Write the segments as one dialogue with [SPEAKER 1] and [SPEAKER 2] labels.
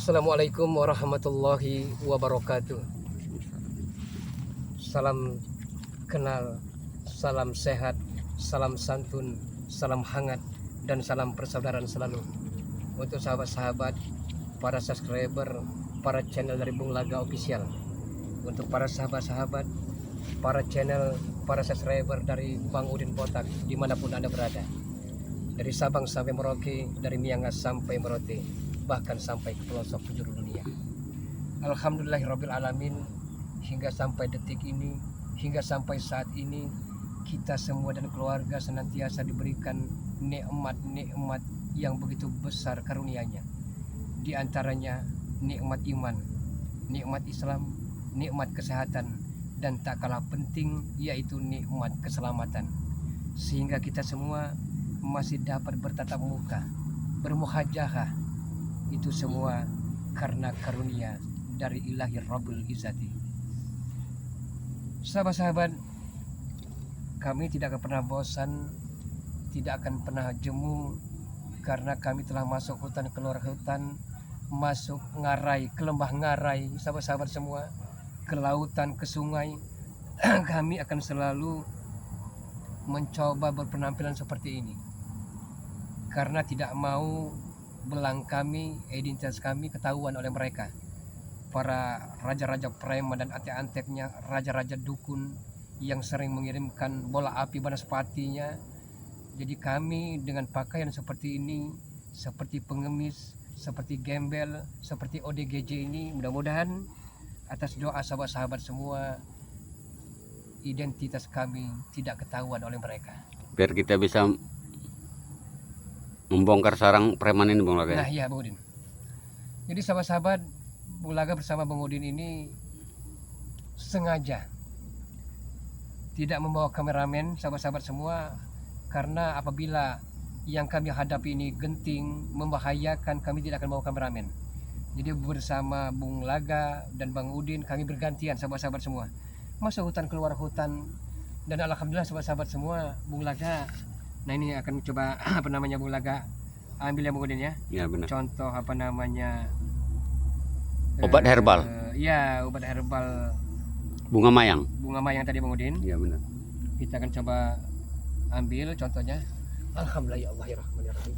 [SPEAKER 1] Assalamualaikum warahmatullahi wabarakatuh. Salam kenal, salam sehat, salam santun, salam hangat, dan salam persaudaraan selalu untuk sahabat-sahabat, para subscriber, para channel dari Bung Laga Official. Untuk para sahabat-sahabat, para channel, para subscriber dari Bang Udin Botak dimanapun Anda berada, dari Sabang sampai Merauke, dari Miangas sampai Merote, bahkan sampai ke pelosok penjuru dunia. Alhamdulillahirabbil alamin, hingga sampai detik ini, hingga sampai saat ini, kita semua dan keluarga senantiasa diberikan nikmat-nikmat yang begitu besar karunia-Nya. Di antaranya nikmat iman, nikmat Islam, nikmat kesehatan, dan tak kalah penting yaitu nikmat keselamatan. Sehingga kita semua masih dapat bertatap muka, bermuhajahah. Itu semua karena karunia dari Ilahi Rabbul Izzati. Sahabat-sahabat, kami tidak akan pernah bosan, tidak akan pernah jemu, karena kami telah masuk hutan, keluar hutan, masuk ngarai, ke lembah ngarai, sahabat-sahabat semua, ke lautan, ke sungai. Kami akan selalu mencoba berpenampilan seperti ini, karena tidak mau belang kami, identitas kami ketahuan oleh mereka, para raja-raja preman dan antek-anteknya, raja-raja dukun yang sering mengirimkan bola api banaspatinya. Jadi kami dengan pakaian seperti ini, seperti pengemis, seperti gembel, seperti ODGJ ini, mudah-mudahan atas doa sahabat-sahabat semua, identitas kami tidak ketahuan oleh mereka,
[SPEAKER 2] biar kita bisa membongkar sarang preman ini, Bung Laga.
[SPEAKER 1] Nah iya, Bung Udin. Jadi sahabat-sahabat, Bung Laga bersama Bung Udin ini sengaja tidak membawa kameramen, sahabat-sahabat semua, karena apabila yang kami hadapi ini genting, membahayakan, kami tidak akan bawa kameramen. Jadi bersama Bung Laga dan Bang Udin, kami bergantian sahabat-sahabat semua, masuk hutan, keluar hutan. Dan alhamdulillah sahabat-sahabat semua, Bung Laga, nah ini akan coba Bung Laga ambil ya Bung Udin ya.
[SPEAKER 2] Ya benar.
[SPEAKER 1] Contoh
[SPEAKER 2] obat herbal.
[SPEAKER 1] Ya, obat herbal
[SPEAKER 2] Bunga mayang.
[SPEAKER 1] bunga mayang tadi Bung Udin.
[SPEAKER 2] Ya benar.
[SPEAKER 1] Kita akan coba ambil contohnya. Alhamdulillah ya Allah ya Rahman ya Rahim.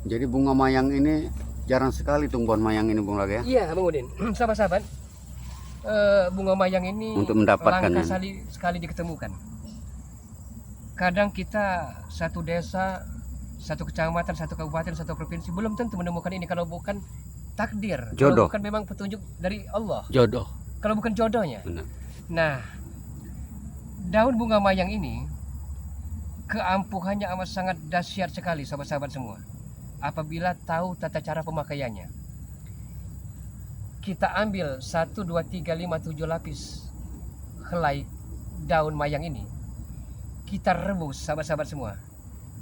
[SPEAKER 2] Jadi bunga mayang ini jarang sekali tumbuhan mayang ini, Bung Laga ya.
[SPEAKER 1] Iya Bung Udin. Sahabat-sahabat, bunga mayang ini
[SPEAKER 2] Untuk mendapatkannya
[SPEAKER 1] langka sekali diketemukan. Kadang kita satu desa, satu kecamatan, satu kabupaten, satu provinsi belum tentu menemukan ini kalau bukan takdir,
[SPEAKER 2] Jodoh.
[SPEAKER 1] kalau bukan memang petunjuk dari Allah,
[SPEAKER 2] Jodoh.
[SPEAKER 1] kalau bukan jodohnya.
[SPEAKER 2] Benar.
[SPEAKER 1] Nah, daun bunga mayang ini keampuhannya amat sangat dahsyat sekali sahabat-sahabat semua, apabila tahu tata cara pemakaiannya. Kita ambil 1, 2, 3, 5, 7 lapis helai daun mayang ini, kita rebus sahabat-sahabat semua.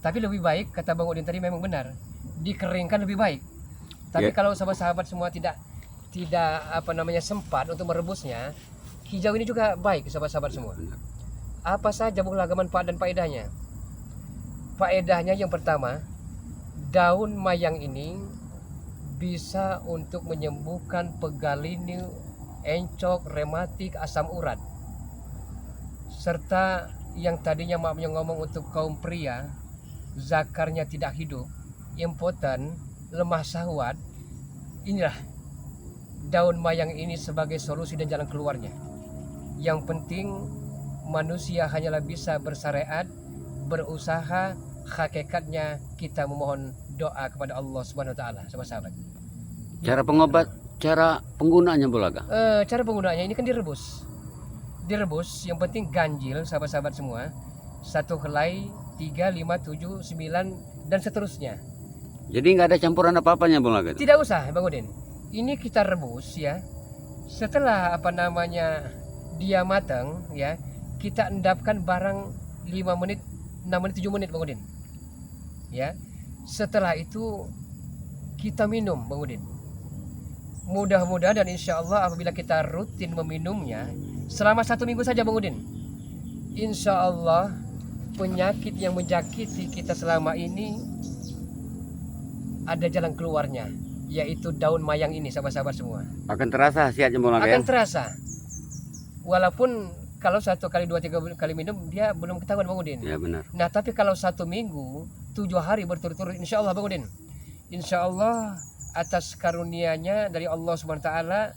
[SPEAKER 1] Tapi lebih baik, kata Bang Udin tadi memang benar, dikeringkan lebih baik. Tapi kalau sahabat-sahabat semua tidak sempat untuk merebusnya, hijau ini juga baik sahabat-sahabat semua. Apa saja Bung Laga manfaat dan faedahnya? Faedahnya yang pertama, daun mayang ini bisa untuk menyembuhkan pegal linu, encok, rematik, asam urat. Serta yang tadinya maafnya ngomong untuk kaum pria, zakarnya tidak hidup, impoten, lemah syahwat, inilah daun mayang ini sebagai solusi dan jalan keluarnya. Yang penting manusia hanyalah bisa bersyariat, berusaha, hakikatnya kita memohon doa kepada Allah Subhanahu wa taala, sahabat-sahabat.
[SPEAKER 2] Cara penggunaannya, Bung Laga.
[SPEAKER 1] Cara penggunaannya ini kan direbus. Yang penting ganjil sahabat-sahabat semua. 1 helai, 3, 5, 7, 9 dan seterusnya.
[SPEAKER 2] Jadi nggak ada campuran apa-apanya, Bung Laga.
[SPEAKER 1] Tidak usah Bang Udin. Ini kita rebus ya. Setelah dia matang ya, kita endapkan barang 5 menit, 6 menit, 7 menit Bang Udin. Ya. Setelah itu kita minum Bang Udin. Mudah-mudahan dan insya Allah apabila kita rutin meminumnya selama 1 minggu saja Bang Udin, insya Allah penyakit yang menjakiti kita selama ini ada jalan keluarnya, yaitu daun mayang ini, sahabat-sahabat semua.
[SPEAKER 2] Akan terasa khasiatnya Bung Laga ya?
[SPEAKER 1] Akan terasa. Walaupun kalau 1 kali 2 3 kali minum dia belum ketahuan Bang Udin.
[SPEAKER 2] Ya benar.
[SPEAKER 1] Nah tapi kalau 1 minggu 7 hari berturut-turut, insya Allah Bang Udin, insya Allah atas karunia-Nya dari Allah Subhanahu Wa Taala,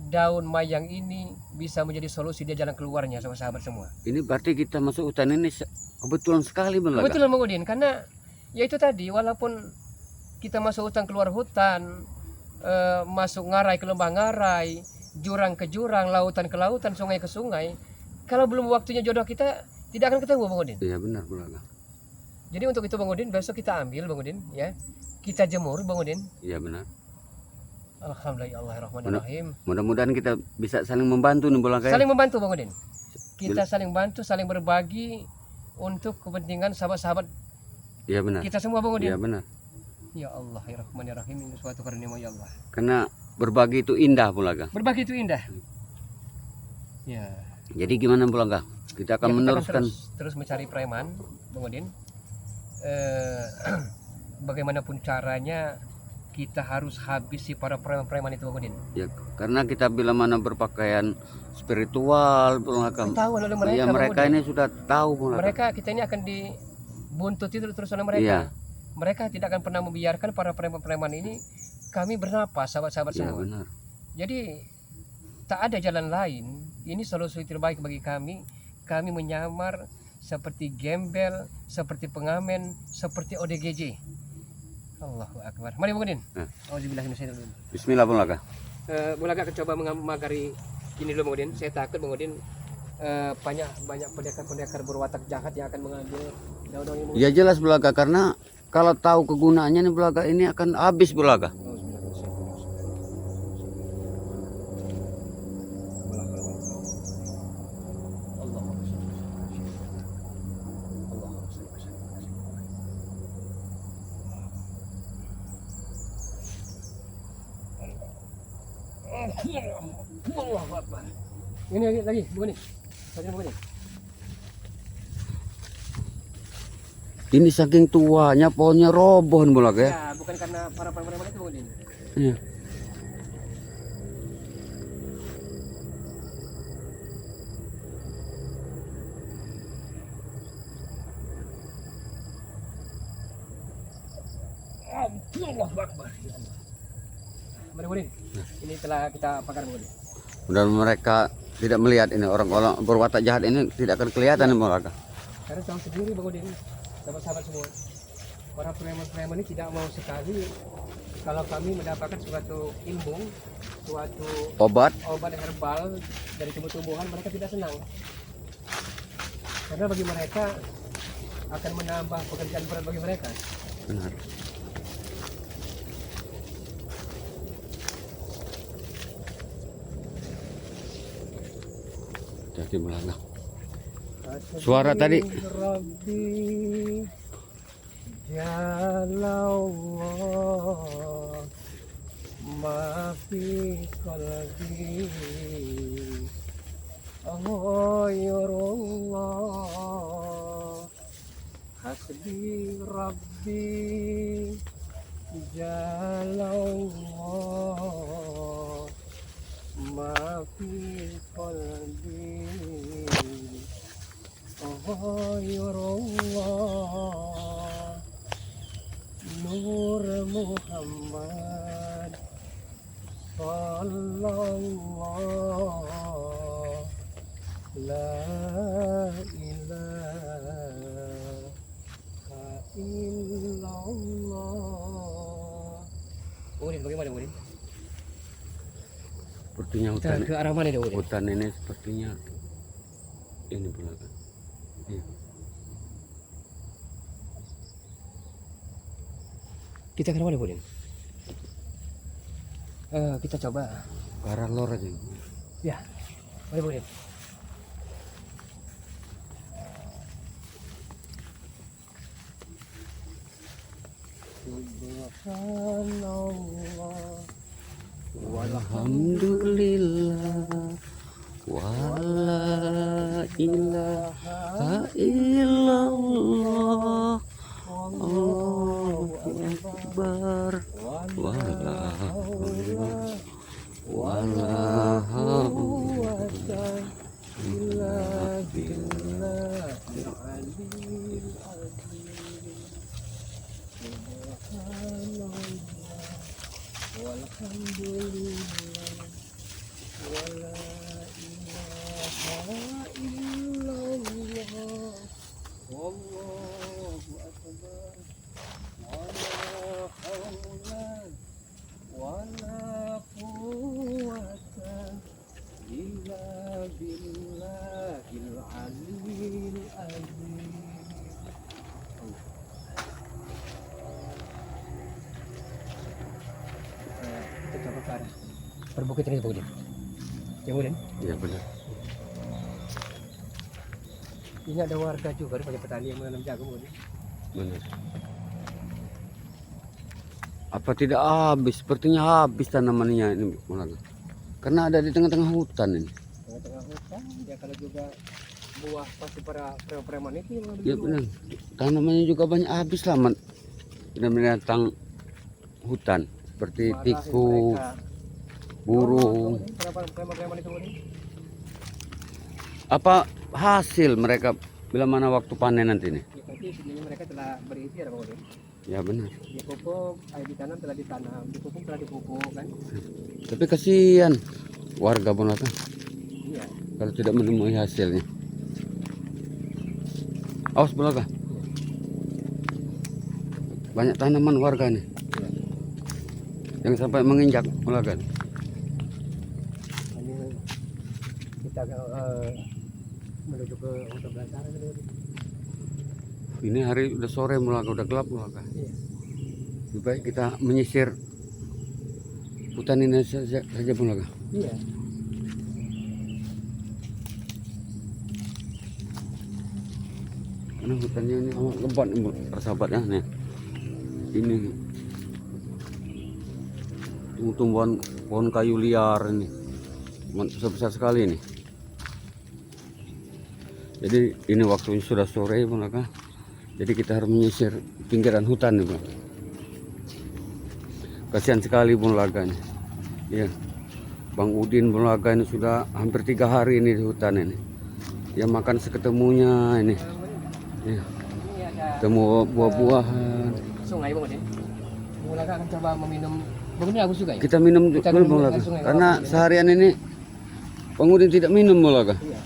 [SPEAKER 1] daun mayang ini bisa menjadi solusi, dia jalan keluarnya, sahabat-sahabat semua.
[SPEAKER 2] Ini berarti kita masuk hutan ini kebetulan sekali Bung Laga.
[SPEAKER 1] Kebetulan Bang Udin, karena ya itu tadi, walaupun kita masuk hutan keluar hutan, masuk ngarai ke lembah ngarai, jurang ke jurang, lautan ke lautan, sungai ke sungai, kalau belum waktunya jodoh kita tidak akan ketemu Bang Udin.
[SPEAKER 2] Iya benar Bung Laga.
[SPEAKER 1] Jadi untuk itu Bang Udin, besok kita ambil Bang Udin ya, kita jemur Bang Udin.
[SPEAKER 2] Iya benar.
[SPEAKER 1] Alhamdulillahirrahmanirrahim.
[SPEAKER 2] Mudah-mudahan kita bisa saling membantu nih Bung Laga ya?
[SPEAKER 1] Saling membantu Bang Udin. Kita saling bantu, saling berbagi untuk kepentingan sahabat-sahabat
[SPEAKER 2] Iya benar.
[SPEAKER 1] kita semua Bang Udin.
[SPEAKER 2] Iya benar.
[SPEAKER 1] Ya Allah, ya Rahmanirrahim, ini suatu karunia ya Allah.
[SPEAKER 2] Karena berbagi itu indah Bung Laga.
[SPEAKER 1] Berbagi itu indah. Ya.
[SPEAKER 2] Jadi gimana Bung Laga? Kita akan
[SPEAKER 1] Ya,
[SPEAKER 2] meneruskan
[SPEAKER 1] terus mencari preman, Bang Udin. Bagaimanapun caranya kita harus habisi para preman-preman itu Bang Udin.
[SPEAKER 2] ya, karena kita bila mana berpakaian spiritual Bung Laga.
[SPEAKER 1] Tahu oleh mereka.
[SPEAKER 2] Ya,
[SPEAKER 1] Bang
[SPEAKER 2] mereka
[SPEAKER 1] Udin.
[SPEAKER 2] ini sudah tahu Bung Laga.
[SPEAKER 1] Mereka, kita ini akan dibuntuti terus oleh mereka.
[SPEAKER 2] Iya.
[SPEAKER 1] Mereka tidak akan pernah membiarkan para preman-preman ini kami bernapas, sahabat-sahabat
[SPEAKER 2] Iya
[SPEAKER 1] semua.
[SPEAKER 2] benar.
[SPEAKER 1] Jadi tak ada jalan lain. Ini solusi terbaik bagi kami. Kami menyamar seperti gembel, seperti pengamen, seperti ODGJ. Allahu Akbar. Mari Bang Udin. Auzubillahi minasyaitonir rajim.
[SPEAKER 2] Bismillah Bung Laga.
[SPEAKER 1] Bung Laga akan coba memagari ini dulu Bang Udin. Saya takut Bang Udin banyak pendekar-pendekar berwatak jahat yang akan mengambil daun-daun ini.
[SPEAKER 2] Ya jelas Bung Laga, karena kalau tahu kegunaannya nih Bung Laga, ini akan habis Bung Laga.
[SPEAKER 1] Ini lagi, begini. Begini.
[SPEAKER 2] Ini saking tuanya pohonnya roboh Bung Laga ya.
[SPEAKER 1] Ya, bukan karena para preman itu Bang Udin.
[SPEAKER 2] Iya.
[SPEAKER 1] Allahu Akbar. Mari Bang Udin. Ini telah kita pakar Bang Udin.
[SPEAKER 2] Dan mereka tidak melihat ini, orang-orang berwatak jahat ini tidak akan kelihatan Bung Laga.
[SPEAKER 1] Karena tahu sendiri Bang Udin, sahabat-sahabat semua, para preman-preman ini tidak mau sekali kalau kami mendapatkan suatu ilmu, suatu
[SPEAKER 2] Obat.
[SPEAKER 1] obat herbal dari tumbuh-tumbuhan, mereka tidak senang. Karena bagi mereka akan menambah pekerjaan berat bagi mereka.
[SPEAKER 2] Benar. Jadi Bung Laga. Suara tadi.
[SPEAKER 1] Rabbi, ya Allah, mafi qalbi, ghayrullah, hasbi Rabbi, ya Allah, mafi qalbi, ghayrullah, Nur Muhammad sallallahu la ilaha illallah. Udin, bagaimana Udin?
[SPEAKER 2] Sepertinya
[SPEAKER 1] Kita
[SPEAKER 2] hutan,
[SPEAKER 1] ke arah mana nih Udin?
[SPEAKER 2] hutan ini sepertinya ini Bung Laga. Iya.
[SPEAKER 1] Kita ke arah mana Udin? Kita coba.
[SPEAKER 2] Ke arah lor aja.
[SPEAKER 1] Ya, mari Udin. Subhanallah
[SPEAKER 2] Walhamdulillah wala ilaha illallah. Allahu Akbar. Wala haula wala haula illa billahil aliyyil azim. Subhanallah walhamdulillah wala ilaha illallah. Wallahu akbar. Wala haula wala quwwata illa billahil aliyyil azim. Kita coba ke arah perbukitan itu, Budin. Ya, Budin? Iya benar.
[SPEAKER 1] Ini ada warga juga, banyak petani yang menanam jagung, Budin.
[SPEAKER 2] Benar. Apa tidak habis? Sepertinya habis tanamannya ini, Maulana. Karena ada di tengah-tengah hutan ini.
[SPEAKER 1] Tengah-tengah hutan, ya kalau juga buah pasti para preman itu yang
[SPEAKER 2] Ya benar. Tanamannya juga banyak habis lah, binatang hutan seperti tikus, burung.
[SPEAKER 1] Kenapa preman itu, Budin?
[SPEAKER 2] Apa hasil mereka bila mana waktu panen nanti nih?
[SPEAKER 1] Ya, berarti sebenarnya mereka telah berikhtiar, Bang Udin.
[SPEAKER 2] Ya benar.
[SPEAKER 1] Dipupuk, air ditanam telah ditanam, dipupuk telah dipupuk kan.
[SPEAKER 2] Tapi kasihan warga Bonaka
[SPEAKER 1] Iya.
[SPEAKER 2] kalau tidak menemui hasilnya. Awas Bonaka. Banyak tanaman warga nih.
[SPEAKER 1] Iya.
[SPEAKER 2] Yang sampai menginjak Bonaka.
[SPEAKER 1] Ini kita menuju ke hutan belantara kan, Udin.
[SPEAKER 2] Ini hari udah sore Bonaka, udah gelap Bonaka.
[SPEAKER 1] Iya.
[SPEAKER 2] Lebih baik kita menyisir hutan ini saja Bonaka.
[SPEAKER 1] Iya.
[SPEAKER 2] Karena hutannya ini amat lebat nih, persahabat ya nih. Ini tumbuhan pohon kayu liar ini, besar sekali ini. Jadi ini waktunya sudah sore Bonaka. Jadi kita harus menyisir pinggiran hutan nih, Bang. Kasihan sekali Bonaka ini. Ya. Bang Udin Bonaka ini sudah hampir 3 hari ini di hutan ini. Ya makan seketemunya ini. Ya.
[SPEAKER 1] Ini ada
[SPEAKER 2] Temu buah-buahan.
[SPEAKER 1] sungai, Bang Udin. Mulai akan coba meminum. Bang Udin aku suka ya?
[SPEAKER 2] Kita minum
[SPEAKER 1] Kita
[SPEAKER 2] dulu
[SPEAKER 1] minum
[SPEAKER 2] Bonaka.
[SPEAKER 1] langsung ya,
[SPEAKER 2] Karena
[SPEAKER 1] apa-apa.
[SPEAKER 2] seharian ini Bang Udin tidak minum Bonaka.
[SPEAKER 1] Iya.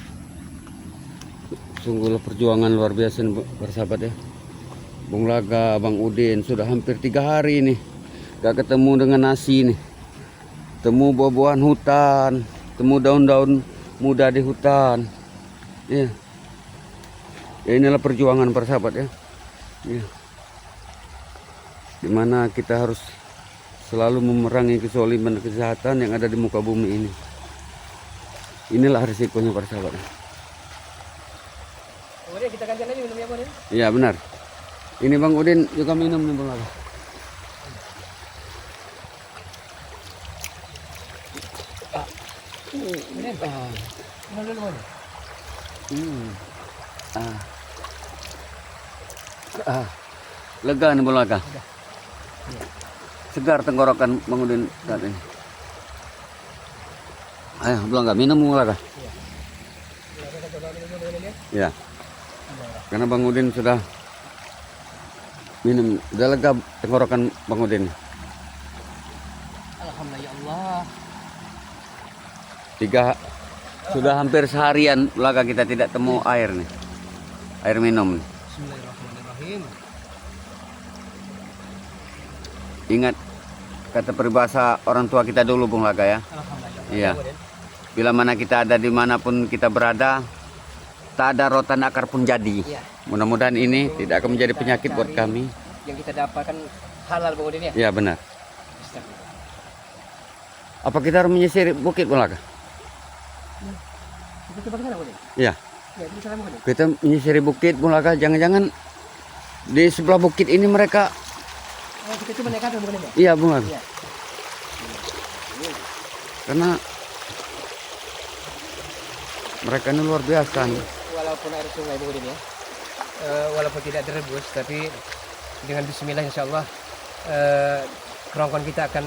[SPEAKER 2] Sungguhlah perjuangan luar biasa nih, bersahabat ya. Bung Laga, Bang Udin sudah hampir 3 hari nih gak ketemu dengan nasi nih. Temu buah-buahan hutan, temu daun-daun muda di hutan. Ya. Ya inilah perjuangan bersahabat ya. Ya. Dimana kita harus selalu memerangi kezaliman dan kejahatan yang ada di muka bumi ini. Inilah risikonya bersahabat ya.
[SPEAKER 1] Kemudian kita gantian lagi minumnya, Bang Udin.
[SPEAKER 2] Iya benar. Ini Bang Udin juga minum nih Bang Laga.
[SPEAKER 1] Ini apa? Minum dulu, Bang.
[SPEAKER 2] Lega nih Bang Laga.
[SPEAKER 1] Iya.
[SPEAKER 2] Segar tenggorokan Bang Udin saat ini. Ayo Bang Laga, minum Bang Laga.
[SPEAKER 1] Iya. Kita coba minum dulu, Bang Udin ya.
[SPEAKER 2] Ya. Karena Bang Udin sudah minum, udah lega tenggorokan Bang Udin.
[SPEAKER 1] Alhamdulillah ya Allah.
[SPEAKER 2] Sudah hampir seharian Laga kita tidak temu air nih. Air minum nih.
[SPEAKER 1] Bismillahirrahmanirrahim.
[SPEAKER 2] Ingat kata peribahasa orang tua kita dulu Bung Laga ya.
[SPEAKER 1] Alhamdulillah.
[SPEAKER 2] Iya.
[SPEAKER 1] Bang Udin.
[SPEAKER 2] Bila mana kita ada dimanapun kita berada, tak ada rotan akar pun jadi.
[SPEAKER 1] Iya.
[SPEAKER 2] Mudah-mudahan ini tidak akan menjadi
[SPEAKER 1] Kita
[SPEAKER 2] penyakit buat
[SPEAKER 1] cari
[SPEAKER 2] kami.
[SPEAKER 1] Yang kita dapatkan halal, Bang Udin ya.
[SPEAKER 2] Ya benar.
[SPEAKER 1] Astagfirullah.
[SPEAKER 2] Apa kita harus menyisir bukit Bung Laga?
[SPEAKER 1] Kita coba ke sana, Bang Udin.
[SPEAKER 2] Ya,
[SPEAKER 1] Ya, di sana, Bang Udin.
[SPEAKER 2] kita menyisiri bukit Bung Laga. Jangan-jangan di sebelah bukit ini mereka.
[SPEAKER 1] Oh, kita coba naik ke atas, Bang Udin ya.
[SPEAKER 2] Iya Bung Laga.
[SPEAKER 1] Iya.
[SPEAKER 2] Karena Mereka ini luar biasa nih.
[SPEAKER 1] Walaupun air sungai Bung Udin ya, walaupun tidak direbus, tapi dengan Bismillah insya Allah kerongkon kita akan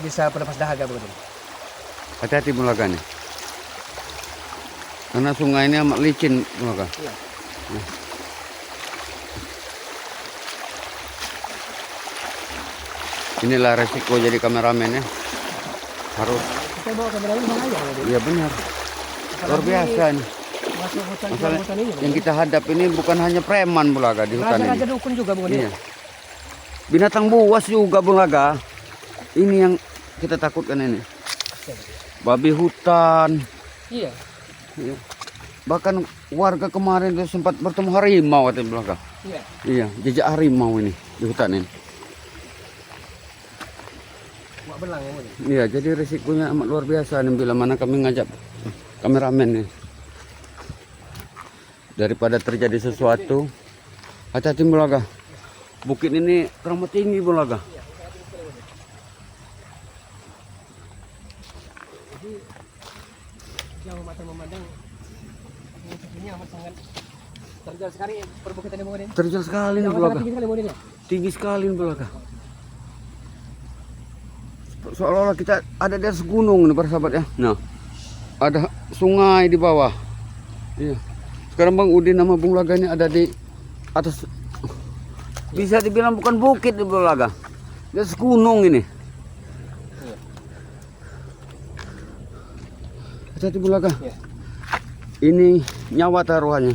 [SPEAKER 1] bisa pelepas dahaga Bung Udin.
[SPEAKER 2] Hati-hati Bulaga nih. Karena sungai ini amat licin Bulaga.
[SPEAKER 1] Iya.
[SPEAKER 2] Inilah resiko jadi kameramen ya. Harus.
[SPEAKER 1] Kita bawa kamera ini bahaya Bung Udin.
[SPEAKER 2] Iya benar. Luar biasa nih.
[SPEAKER 1] Masuk hutan,
[SPEAKER 2] Masalah
[SPEAKER 1] hutan ini.
[SPEAKER 2] yang kita hadap ini bukan hanya preman Bulaga di hutan
[SPEAKER 1] Raja-raja
[SPEAKER 2] ini.
[SPEAKER 1] dukun juga Bung Udin.
[SPEAKER 2] Iya. Binatang buas juga Bulaga. Ini yang kita takutkan ini. Babi hutan.
[SPEAKER 1] Iya.
[SPEAKER 2] Iya. Bahkan warga kemarin itu sempat bertemu harimau katanya Bulaga.
[SPEAKER 1] Iya.
[SPEAKER 2] Iya, jejak harimau ini di hutan ini.
[SPEAKER 1] Wak belang ya Bung Udin.
[SPEAKER 2] Iya, jadi risikonya amat luar biasa nih bila mana kami ngajak kameramen nih. Daripada terjadi sesuatu, hati-hati Bulaga. Bukit ini teramat tinggi Bulaga.
[SPEAKER 1] Jadi jauh mata memandang ini amat sangat terjal sekali perbukitan Bung Udin.
[SPEAKER 2] Terjal sekali nih
[SPEAKER 1] Yang
[SPEAKER 2] Bulaga.
[SPEAKER 1] tinggi sekali Bung Udin ya.
[SPEAKER 2] Tinggi sekali nih Bulaga. Seolah-olah kita ada di atas gunung nih para sahabat ya. Nah, ada sungai di bawah. Iya. Sekarang Bang Udin sama Bung Laga ini ada di atas, bisa dibilang bukan bukit di Bung Laga, di atas gunung ini. Hati-hati Bung Laga.
[SPEAKER 1] Iya.
[SPEAKER 2] Ini nyawa taruhannya.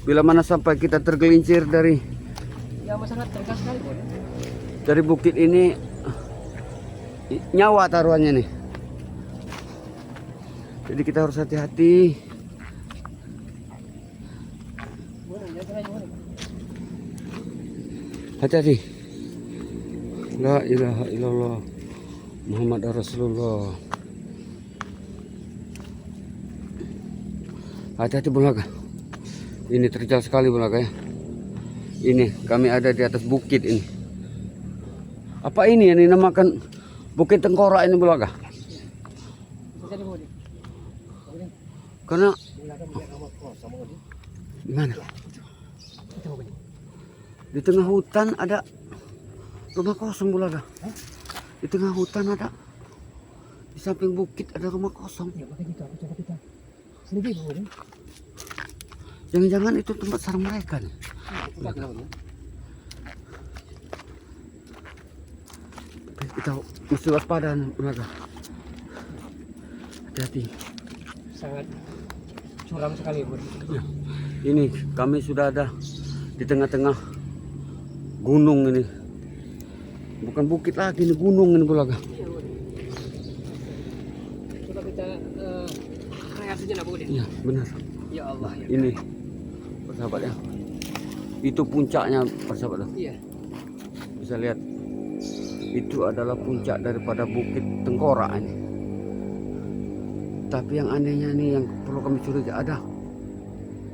[SPEAKER 2] Bila mana sampai kita tergelincir dari
[SPEAKER 1] Ya amat sangat tergas sekali Bung Udin.
[SPEAKER 2] dari bukit ini, nyawa taruhannya nih. Jadi kita harus hati-hati. Hati-hati. La ilaha illallah Muhammad Rasulullah. Hati-hati Bung Laga. Ini terjal sekali Bung Laga ya. Ini kami ada di atas bukit ini. Apa ini yang dinamakan Bukit Tengkorak ini Bung Laga?
[SPEAKER 1] Bisa jadi Bung Udin. Bung Udin.
[SPEAKER 2] Karena
[SPEAKER 1] Bung Laga melihat rumah kosong Bung Udin.
[SPEAKER 2] di mana?
[SPEAKER 1] Itu Bung Udin.
[SPEAKER 2] Di tengah hutan ada rumah kosong Bung Laga.
[SPEAKER 1] Hah?
[SPEAKER 2] Di tengah hutan ada, di samping bukit ada rumah kosong.
[SPEAKER 1] Ya makanya gitu aku coba kita selidiki Bung Udin.
[SPEAKER 2] Jangan-jangan itu tempat sarang mereka nih.
[SPEAKER 1] Coba kita Bung Udin.
[SPEAKER 2] Kita mesti waspada nih Bung Laga. Hati-hati.
[SPEAKER 1] Sangat curam sekali Bung Udin.
[SPEAKER 2] Ya. Ini kami sudah ada di tengah-tengah gunung ini. Bukan bukit lagi, ini gunung ini Bung Laga.
[SPEAKER 1] Iya Bung Udin. Coba kita rehat sejenak Bung Udin.
[SPEAKER 2] Iya benar.
[SPEAKER 1] Ya Allah ya.
[SPEAKER 2] Ini persahabat ya. Itu puncaknya persahabat.
[SPEAKER 1] Iya.
[SPEAKER 2] Bisa lihat. Itu adalah puncak daripada Bukit Tengkorak ini. Tapi yang anehnya nih yang perlu kami curiga, ada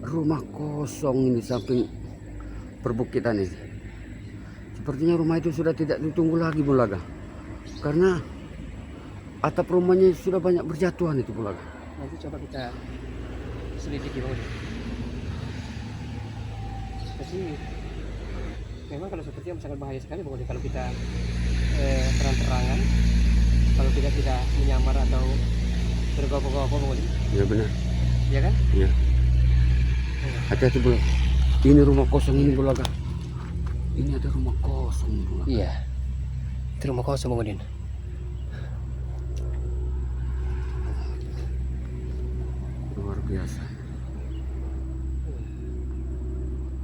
[SPEAKER 2] rumah kosong ini samping perbukitan ini. Sepertinya rumah itu sudah tidak ditunggu lagi Bung Laga. Karena atap rumahnya sudah banyak berjatuhan itu Bung Laga.
[SPEAKER 1] Nanti coba kita selidiki Bung Udin. Tapi memang kalau seperti itu sangat bahaya sekali Bung Udin kalau kita terang-terangan, kalau kita tidak menyamar atau bergopo-gopo Bung Udin.
[SPEAKER 2] Ya benar.
[SPEAKER 1] Iya kan?
[SPEAKER 2] Ya. Hati-hati Bung Laga. Ini rumah kosong ini Bung Laga. Ini ada rumah kosong Bung Laga.
[SPEAKER 1] Iya. Itu rumah kosong Bung Udin.
[SPEAKER 2] Luar biasa.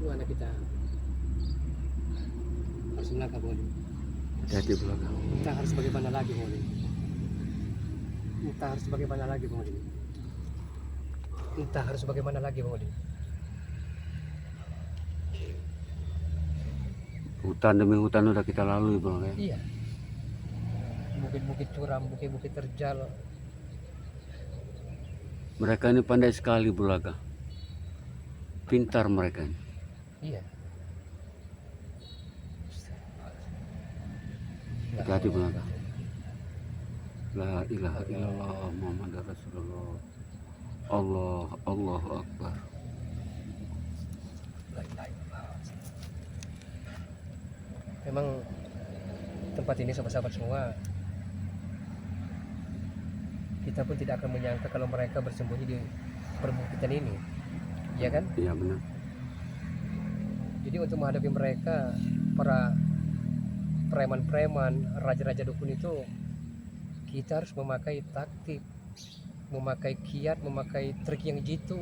[SPEAKER 1] Gimana kita harus melangkah Bung Udin?
[SPEAKER 2] Hati-hati Bung Laga.
[SPEAKER 1] Kita harus bagaimana lagi Bung Udin? Kita harus bagaimana lagi Bung Udin? Kita harus bagaimana lagi Bung Udin?
[SPEAKER 2] Hutan demi hutan udah kita lalui Bung Laga.
[SPEAKER 1] Iya. Bukit-bukit curam, bukit-bukit terjal.
[SPEAKER 2] Mereka ini pandai sekali Bung Laga. Pintar mereka ini.
[SPEAKER 1] Iya.
[SPEAKER 2] Hati-hati Bung Laga. La ilaha illallah Muhammad Rasulullah. Allahu Akbar.
[SPEAKER 1] La ilaha illallah. Memang tempat ini sahabat-sahabat semua, kita pun tidak akan menyangka kalau mereka bersembunyi di perbukitan ini, ya kan?
[SPEAKER 2] Iya benar.
[SPEAKER 1] Jadi untuk menghadapi mereka, para preman-preman, raja-raja dukun itu, kita harus memakai taktik, memakai kiat, memakai trik yang jitu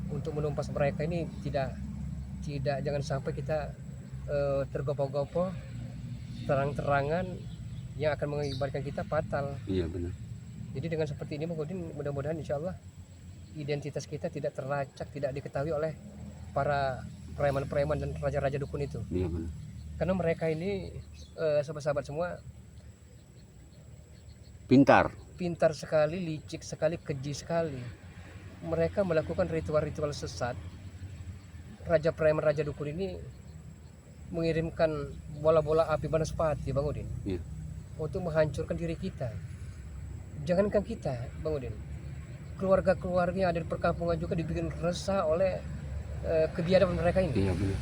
[SPEAKER 1] untuk menumpas mereka ini. Tidak jangan sampai kita tergopoh-gopoh, terang-terangan yang akan mengakibatkan kita fatal.
[SPEAKER 2] Iya benar.
[SPEAKER 1] Jadi dengan seperti ini mudah-mudahan insya Allah identitas kita tidak terlacak, tidak diketahui oleh para preman-preman dan raja-raja dukun itu.
[SPEAKER 2] Iya benar.
[SPEAKER 1] Karena mereka ini sahabat-sahabat semua pintar sekali, licik sekali, keji sekali. Mereka melakukan ritual-ritual sesat. Raja preman, raja dukun ini mengirimkan bola-bola api banaspati, Bang Udin,
[SPEAKER 2] Iya.
[SPEAKER 1] untuk menghancurkan diri kita. Jangankan kita, Bang Udin, keluarga-keluarga yang ada di perkampungan juga dibikin resah oleh kebiadaban mereka ini.
[SPEAKER 2] Iya benar.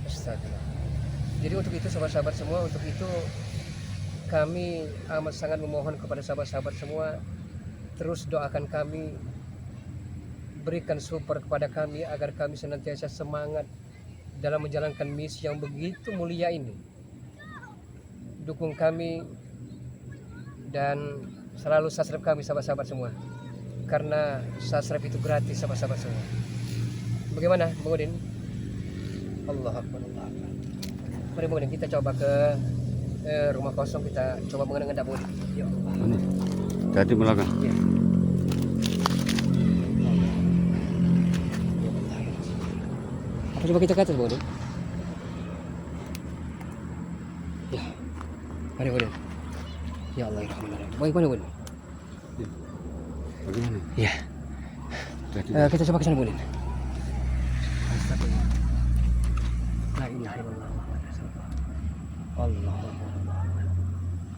[SPEAKER 1] Astaga. Jadi untuk itu sahabat-sahabat semua, untuk itu kami amat sangat memohon kepada sahabat-sahabat semua, terus doakan kami, berikan support kepada kami agar kami senantiasa semangat dalam menjalankan misi yang begitu mulia ini. Dukung kami dan selalu subscribe kami sahabat-sahabat semua, karena subscribe itu gratis sahabat-sahabat semua. Bagaimana Bang Udin? Allah Akbar, Allah Akbar. Mari Bang Udin, kita coba ke rumah kosong, kita coba mengenang Bang Udin. Ya Allah.
[SPEAKER 2] Ini. Jadi belakang.
[SPEAKER 1] Ya. Apa coba kita ke atas Bang Udin? Ya. Mari Bang Udin. Ya Allah, ya Rahman. Bagaimana Bang Udin?
[SPEAKER 2] Bagaimana?
[SPEAKER 1] Ya.
[SPEAKER 2] Jadi
[SPEAKER 1] Kita coba ke sana Bang Udin. Astagfirullah. La ilaha illallah Muhammad Rasulullah. Allah.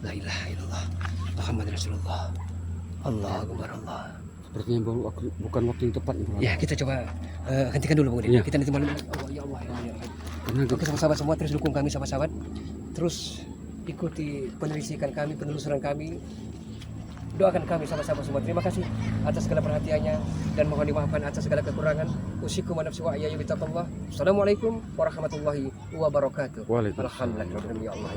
[SPEAKER 1] La ilaha illallah Muhammad Rasulullah. Allah Akbar, Allah.
[SPEAKER 2] sepertinya bukan waktu yang tepat nih.
[SPEAKER 1] Ya, kita coba hentikan dulu Bang Udin.
[SPEAKER 2] Iya.
[SPEAKER 1] Kita nanti malam. Allah, ya Allah, ya Allah, ya Allah.
[SPEAKER 2] Karena
[SPEAKER 1] Oke sahabat-sahabat semua, terus dukung kami sahabat-sahabat. Terus ikuti penelusuran kami, penelusuran kami. Doakan kami sahabat-sahabat semua. Terima kasih atas segala perhatiannya dan mohon dimaafkan atas segala kekurangan. Usikum wa nafsi wa iyaya bitaqwallah. Assalamualaikum warahmatullahi wabarakatuh.
[SPEAKER 2] Waalaikumsalam.
[SPEAKER 1] Alhamdulillah ya Allah.